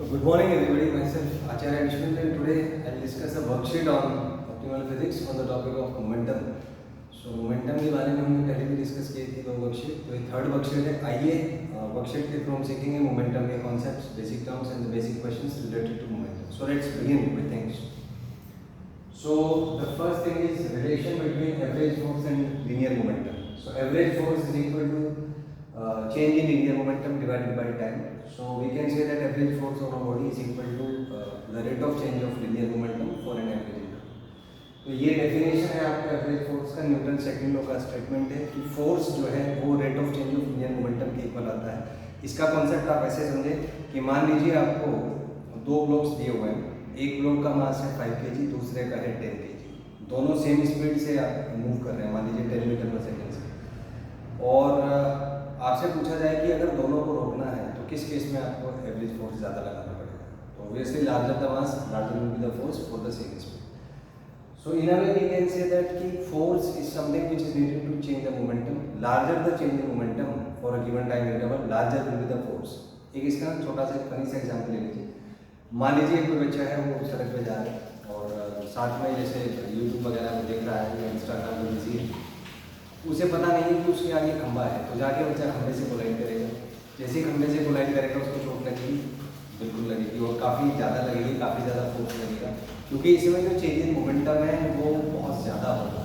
Good morning everybody, myself Acharya Vishnu and today I'll discuss a worksheet on optimal physics on the topic of momentum. So momentum के बारे में हमने पहले भी discuss की थी दो वर्कशीट, तो ये थर्ड वर्कशीट है। आइए वर्कशीट के थ्रू हम सीखेंगे मोमेंटम के concepts, basic terms and the basic questions related to momentum. So let's begin with things. So the first thing is relation between average force and linear momentum. So average force is equal to change in linear momentum divided by time. So we can say that average force of a body is equal to the rate of change of linear momentum for an average interval. तो ये definition है आपका average force का। Newton second law का statement है कि force जो है वो rate of change of linear momentum के इक्वल आता है। इसका कॉन्सेप्ट आप ऐसे समझें कि मान लीजिए आपको दो ब्लॉक्स दिए हुए हैं, एक ब्लॉक का मास है 5 kg, दूसरे का है 10 kg। दोनों सेम स्पीड से आप मूव कर रहे हैं, मान लीजिए 10 मीटर पर सेकेंड से, और आपसे पूछा जाए कि अगर दोनों को रोकना है तो किस केस में आपको एवरेज फोर्स ज़्यादा लगाना पड़ेगा। तो obviously larger the mass larger will be the force for the same speed. So in a way we can say that कि force is something which is needed to change the momentum. Larger the change in momentum for a given time interval, larger will be the force. एक इसका छोटा सा funny सा example ले लीजिए। मान लीजिए कोई बच्चा है वो सड़क पे जा रहा है और साथ में जैसे यूट्यूब वगैरह में देख रहा है या इंस्टाग्राम में बिजी है, उसे पता नहीं है कि उसके आगे खंबा है, तो जाके बच्चा खंबे से कोलाइड करेगा। जैसे ही खंबे से कोलाइड करेगा उसको चोट लगेगी, बिल्कुल लगेगी, और काफ़ी ज़्यादा लगेगी, काफ़ी ज़्यादा फोर्स लगेगा, क्योंकि इसमें जो चेंज इन मोमेंटम है वो बहुत ज़्यादा होगा।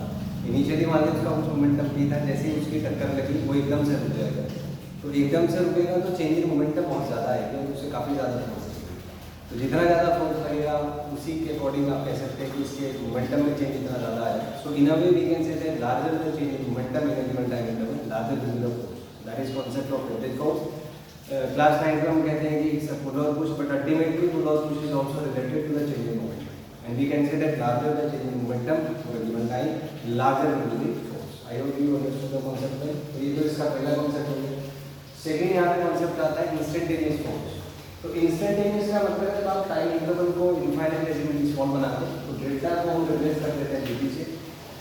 इनिशियली मान लीजिए उसका कुछ मोमेंटम भी था, जैसे ही उसकी टक्कर लगी वो एकदम से रुक जाएगा। तो एकदम से रुकेगा तो चेंज इन मोमेंटम बहुत ज़्यादा आएगा, उससे काफ़ी ज़्यादा फोर्स। तो जितना ज़्यादा फोर्स लगेगा उसी के अकॉर्डिंग आप कह सकते हैं कि इसके मोमेंटम में चेंज इतना ज़्यादा है। So in a way we can say that larger the change in momentum in a given time interval, larger will be the force. That is concept of average force. Class 9 में हम कहते हैं कि it's a पुल और push, but ultimately pull और push is also related to the change in momentum and we can say that larger the change in momentum for a given time, larger will be the force. I hope you understood the concept. तो ये तो इसका पहला concept हो गया। Second यहाँ पे concept आता है इंस्टेंटेनियस फोर्स। तो इंस्टेंटेनियस का मतलब है जब आप टाइम इंटरवल को इनफाइनाइट डेसिमल स्मॉल बनाते हैं तो डेल्टा को हम रिप्लेस कर देते हैं dt से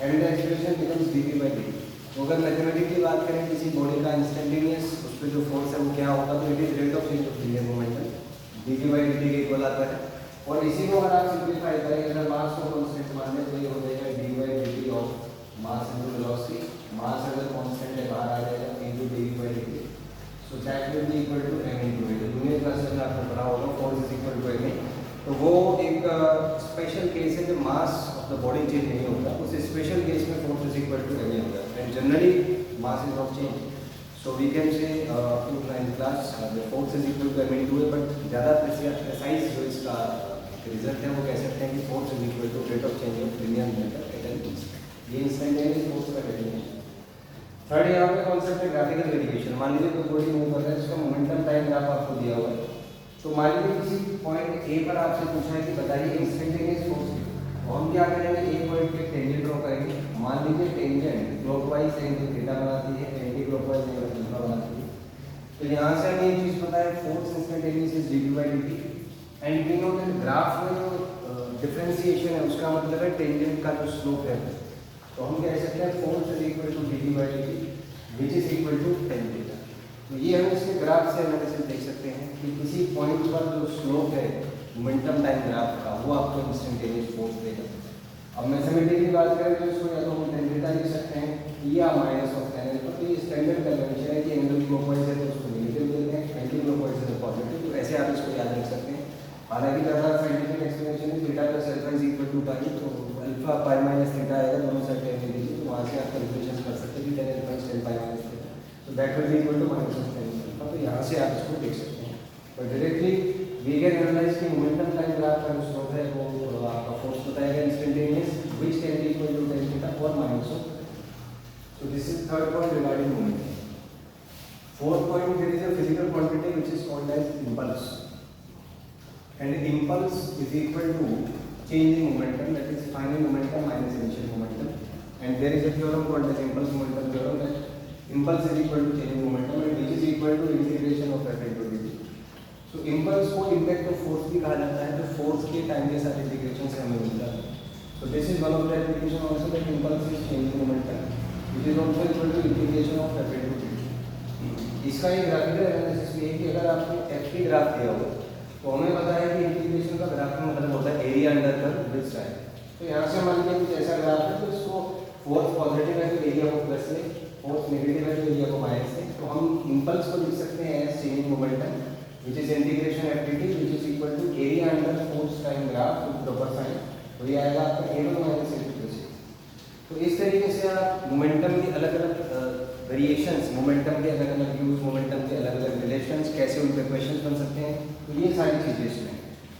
and the expression becomes dv by dt। तो अगर मैथमेटिकली बात करें किसी बॉडी का इंस्टेंटेनियस उस पर जो फोर्स है वो क्या होगा, तो it is rate of change of linear momentum, dv by dt के इक्वल आता है। और इसी को अगर आप सिंपलीफाई करें, अगर मास को कांस्टेंट मान लें तो ये हो जाएगा dy by dt of mass into velocity. Mass अगर कांस्टेंट है बाहर आ जाएगा into dv by dt, so that will be equal to m into a। Junior classes में आपको पढ़ा होगा force is equal to m। तो वो एक स्पेशल केस है जब mass of the body change नहीं होता, उस स्पेशल केस में force is equal to m होता है and generally mass is not change. So we can say to in class the force is equal to m into a, but ज़्यादा precise जो इसका result है वो कह सकते हैं कि force is equal to rate of change of linear momentum at an instant. ये इंस्टेंटेनियस फोर्स का डेफिनेशन। थर्ड यहाँ पे कॉन्सेप्ट है ग्राफिकल वेरिएशन। मान लीजिए कोई बॉडी मूव कर रहा है, इसका मोमेंटम टाइम ग्राफ आपको दिया हुआ है। तो मान लीजिए किसी पॉइंट ए पर आपसे पूछा है कि बताइए इंस्टेंटेनियस फोर्स, तो हम क्या करेंगे, एक पॉइंट पे टेंजेंट ड्रॉ करेंगे। मान लीजिए टेंजेंट क्लॉकवाइज एंगल थीटा बनाती है, एंटी क्लॉकवाइज एंगल अल्फा बनाती है। तो यहाँ से हमें एक चीज़ पता है, force instantaneous is dv by dt and we know that graph में जो डिफरेंशिएशन है उसका मतलब है टेंजेंट का जो स्लोप है। तो हम कह सकते हैं force is equal to dv by dt which is equal to tan theta. तो ये हम इसके ग्राफ से एनालिसिस देख सकते हैं कि किसी पॉइंट पर जो स्लोप है मोमेंटम टाइम ग्राफ का वो आपको इंस्टेंटेनियस फोर्स देगा। अब मैथमेटिकली बात करें तो इसको या तो हम tan थीटा लिख सकते हैं या माइनस ऑफ tan अल्फा। तो ये स्टैंडर्ड कन्वेंशन है कि एंगल क्लॉकवाइज है तो उसको नेगेटिव लेते हैं, एंटी क्लॉकवाइज है तो पॉजिटिव। तो ऐसे आप इसको याद रख सकते हैं। हालांकि ज़्यादा साइंटिफिक एक्सप्लेनेशन है theta plus alpha is equal to pi, तो अल्फा पाई माइनस थीटा आएगा, दोनों साइड टेन ले लीजिए, तो वहाँ से आप कैलकुलेशन कर सकते हैं कि tan alpha is 10 pi minus theta, तो that will be equal to minus of tan alpha. तो यहाँ से आप इसको देख सकते हैं। तो डायरेक्टली वी कैन एनालाइज कि मोमेंटम टाइम ग्राफ का जो स्लोप है वो आपका फोर्स बताएगा instantaneous which can be equal to tan theta और minus of. So this is third point regarding momentum. Fourth point, there is a physical quantity which is called as impulse, and impulse is equal to change in momentum, that is final momentum minus initial momentum, and there is a theorem called as impulse momentum theorem that impulse is equal to change in momentum and which is equal to integration of f into dt। so impulse को impact of force भी कहा जाता है, तो force के time के साथ integration से हमें मिलता है। so this is one of the application also that impulse is change in momentum which is also equal to integration of f into dt। इसका एक ग्राफिकल एनालिसिस ये है कि अगर आपको f की ग्राफ दिया हो तो हमें पता है कि इंटीग्रेशन का ग्राफ का मतलब होता है area under curve with sign. तो यहाँ से मान लीजिए कुछ ऐसा ग्राफ है, तो इसको फोर्स पॉजिटिव है तो एरिया को प्लस ले, फोर्स नेगेटिव है तो एरिया को माइनस ले। तो हम इम्पल्स को लिख सकते हैं as change in momentum which is integration F D T which is equal to area under force time graph with proper sign. तो ये आएगा आपका a1 माइनस a2 से। तो इस तरीके से आप मोमेंटम के अलग अलग वेरिएशंस, मोमेंटम के अलग अलग व्यूज, मोमेंटम के अलग अलग रिलेशंस, कैसे उन पे क्वेश्चंस बन सकते हैं, तो ये सारी चीजें इसमें।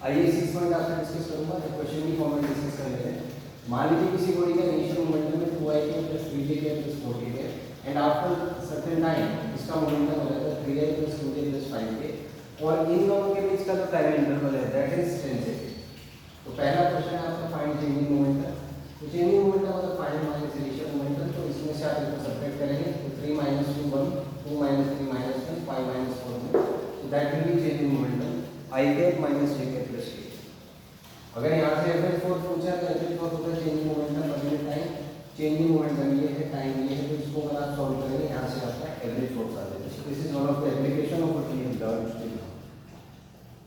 आइए इस पॉइंट आपसे डिस्कस करूंगा, तो क्वेश्चन की फॉर्म में डिस्कस कर लेते हैं। मान लीजिए किसी बॉडी का इनिशियल मोमेंटम है 2ik + 3jk + 4k and after certain time इसका मोमेंटम हो जाता है 3i + 2j + 5k, और इन दोनों के बीच का जो टाइम इंटरवल है दैट इज 10 सेकंड। तो पहला क्वेश्चन है आपका फाइंड चेंजिंग मोमेंटम। तो चेंजिंग मोमेंटम मतलब फाइंड माइनस इनिशियल मोमेंटम, तो इसमें से आप इसको सब्ट्रैक्ट करेंगे तो 3 - 2 1, 2 - 3 - 1, 5 - 4 1, so that will be changing momentum I cap minus j cap plus k। अगर यहाँ से एवरेज फोर्स पूछा है तो एवरेज फोर्स होता है चेंजिंग मोमेंटम अपने टाइम, चेंजिंग मोमेंटम ये है, टाइम ये है, तो इसको अगर आप सॉल्व करेंगे यहाँ से आपका एवरेज फोर्स आ जाएगा। This is one of the application of what we have learned.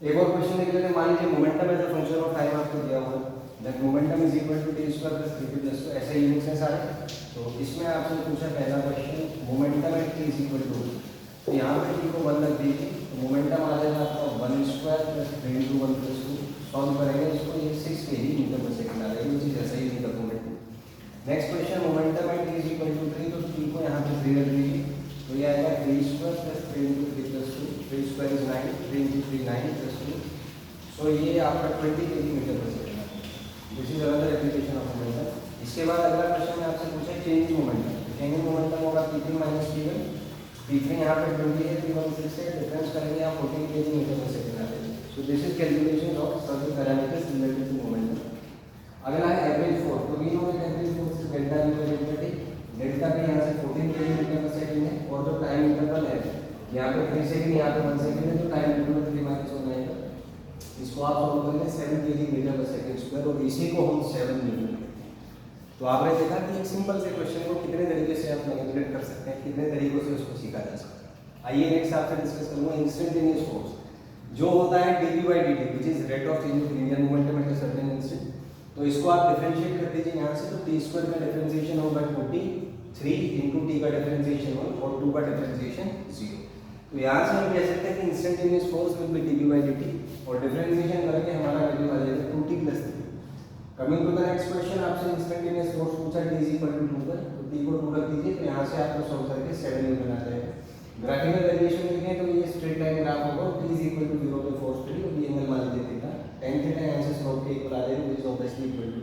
एक और क्वेश्चन देख लेते हैं। मान लीजिए momentum as a function of time आपको दिया हुआ है, that momentum is equal to t square plus 3t plus, तो ऐसे यूनिट्स हैं सारे। तो इसमें आपसे पूछा पहला question momentum at t is equal to, तो यहाँ पे t को 1 रख दीजिए, तो मोमेंटम आ जाएगा आपका 1 स्क्वायर प्लस 3 × 1 + 2। सॉल्व करेंगे इसको, ये 6 kg/s आ जाएगी, which is ऐसा ही नहीं momentum. Next question momentum at t is equal to 3, तो t को यहाँ पे 3 रख दीजिए, तो ये आएगा 3 स्क्वायर प्लस 3 × 3 + 2, 3 स्क्वायर इज 9, 3 × 3 9 + 2, सो ये आपका 20 kg/s। This is another application of momentum. इसके बाद अगला क्वेश्चन में आपसे पूछा है change in momentum. Change in momentum होगा p3 - p1, p3 यहाँ पे 20 है, p1 6 है, डिफरेंस करेंगे आप 14 kg/s आ जाएगा। So this is calculation of certain parameters related to momentum. अगला है एवरेज फोर्स, तो we know that average force is delta v / delta t। Delta p यहाँ से 14 kg/s है, और जो टाइम इंटरवल है यहाँ पे 3 सेकंड, यहाँ पे 1 सेकंड है, तो टाइम इंटरवल 3 - 1 हो जाएगा। इसको आप सॉल्व करेंगे 7 kg/s², और इसी को हम 7 न्यूटन। तो आपने देखा कि एक सिंपल से क्वेश्चन को कितने तरीके से आप मैनिपुलेट कर सकते हैं, कितने तरीकों से उसको सीखा जा सकता है। आइए नेक्स्ट आपसे डिस्कस करूंगा इंस्टेंटेनियस फोर्स, जो होता है dv/dt which is rate of change of linear momentum at a certain instant. तो इसको आप डिफरेंशिएट कर दीजिए यहाँ से, तो t² का डिफरेंशिएशन होगा 2t, 3 × t का डिफरेंशिएशन 1 और 2 का डिफरेंशिएशन 0। तो यहाँ से हम कह सकते हैं कि instantaneous force will be dv/dt, और डिफरेंशिएशन करके हमारा वैल्यू आ जाएगा 2t + 3। Coming to the next question, आपसे इंस्टेंटेनियस फोर्स पूछा t = 2 पर, तो t को 2 रख दीजिए, तो यहाँ से आपको सॉल्व करके 7 न्यूटन आ जाएगा। ग्राफिकल वेरिएशन देखें तो ये स्ट्रेट लाइन ग्राफ होगा, t = 0 पे फोर्स पड़ी और ये एंगल मान लीजिए थीटा, tan थीटा यहाँ से स्लोप के इक्वल आ जाएगा, which is obviously equal to.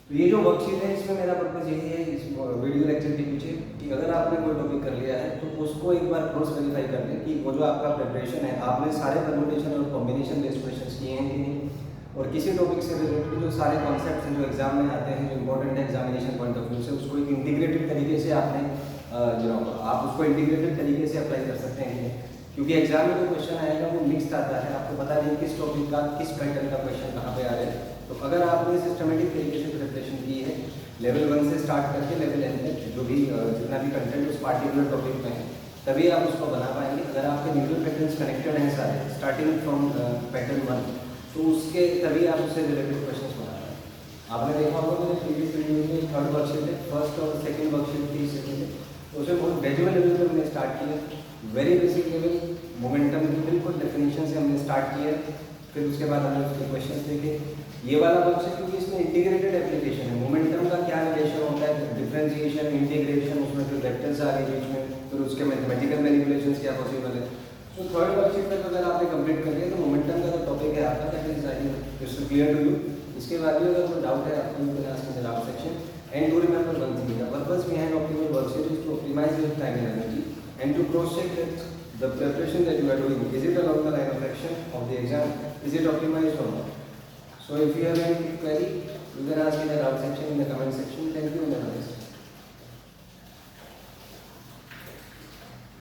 तो ये जो वर्कशीट है इसमें मेरा पर्पस यही है इस वीडियो लेक्चर के पीछे कि अगर आपने कोई टॉपिक कर लिया है तो उसको एक बार क्रॉस वेरीफाई कर लें कि वो जो आपका प्रिपरेशन है आपने सारे परम्यूटेशन और कॉम्बिनेशन बेस्ड क्वेश्चंस किए हैं कि नहीं, और किसी टॉपिक से रिलेटेड जो सारे कॉन्सेप्ट्स हैं जो एग्जाम में आते हैं, जो इंपॉर्टेंट है एग्जामिनेशन पॉइंट ऑफ व्यू से, उसको एक इंटीग्रेटेड तरीके से आपने आप उसको इंटीग्रेटेड तरीके से अप्लाई कर सकते हैं। क्योंकि एग्जाम में जो क्वेश्चन आएगा वो मिक्स्ड आता है, आपको पता नहीं किस टॉपिक का किस पैटर्न का क्वेश्चन कहाँ पे आ रहा है। तो अगर आपने सिस्टमेटिक तरीके से प्रिपरेशन की है लेवल 1 से स्टार्ट करके लेवल n तक, जो भी जितना भी कंटेंट उस पार्टिकुलर टॉपिक में है, तभी आप उसको बना पाएंगे। अगर आपके न्यूट्रल पैटर्न्स कनेक्टेड हैं सारे स्टार्टिंग फ्रॉम पैटर्न 1, तो उसके तभी आप उससे रिलेटेड क्वेश्चन बना पाएंगे। आपने देखा होगा मैंने प्रीवियस वीडियो में थर्ड वर्कशीट है, फर्स्ट और सेकंड वर्कशीट थी, सेकंड है, तो उसे बहुत ग्रेजुअल लेवल पर हमने स्टार्ट किया, वेरी बेसिक लेवल मोमेंटम की बिल्कुल डेफिनेशन से हमने स्टार्ट किया, फिर उसके बाद हमने उसके क्वेश्चन देखे। ये वाला वर्कशीट क्योंकि इसमें इंटीग्रेटेड एप्लीकेशन है, मोमेंटम का क्या रिलेशन होता है, डिफरेंशिएशन, इंटीग्रेशन, उसमें फिर वेक्टर्स आ गए बीच में, फिर उसके मैथमेटिकल मैनिपुलेशंस क्या पॉसिबल है। तो थर्ड वर्कशीट में अगर आपने कंप्लीट कर लिया तो मोमेंटम का जो टॉपिक है आपका that is I it's clear to you. इसके बाद भी अगर कोई डाउट है आपको तो ask in the doubt section. And to remember one thing, the purpose behind optimal worksheet is to optimize your time and energy and to cross check that the preparation that you are doing, is it along the line of action of the exam, is it optimized or not. So if you have any query, you can ask in the doubt section, in the comment section. Thank you and have a nice day.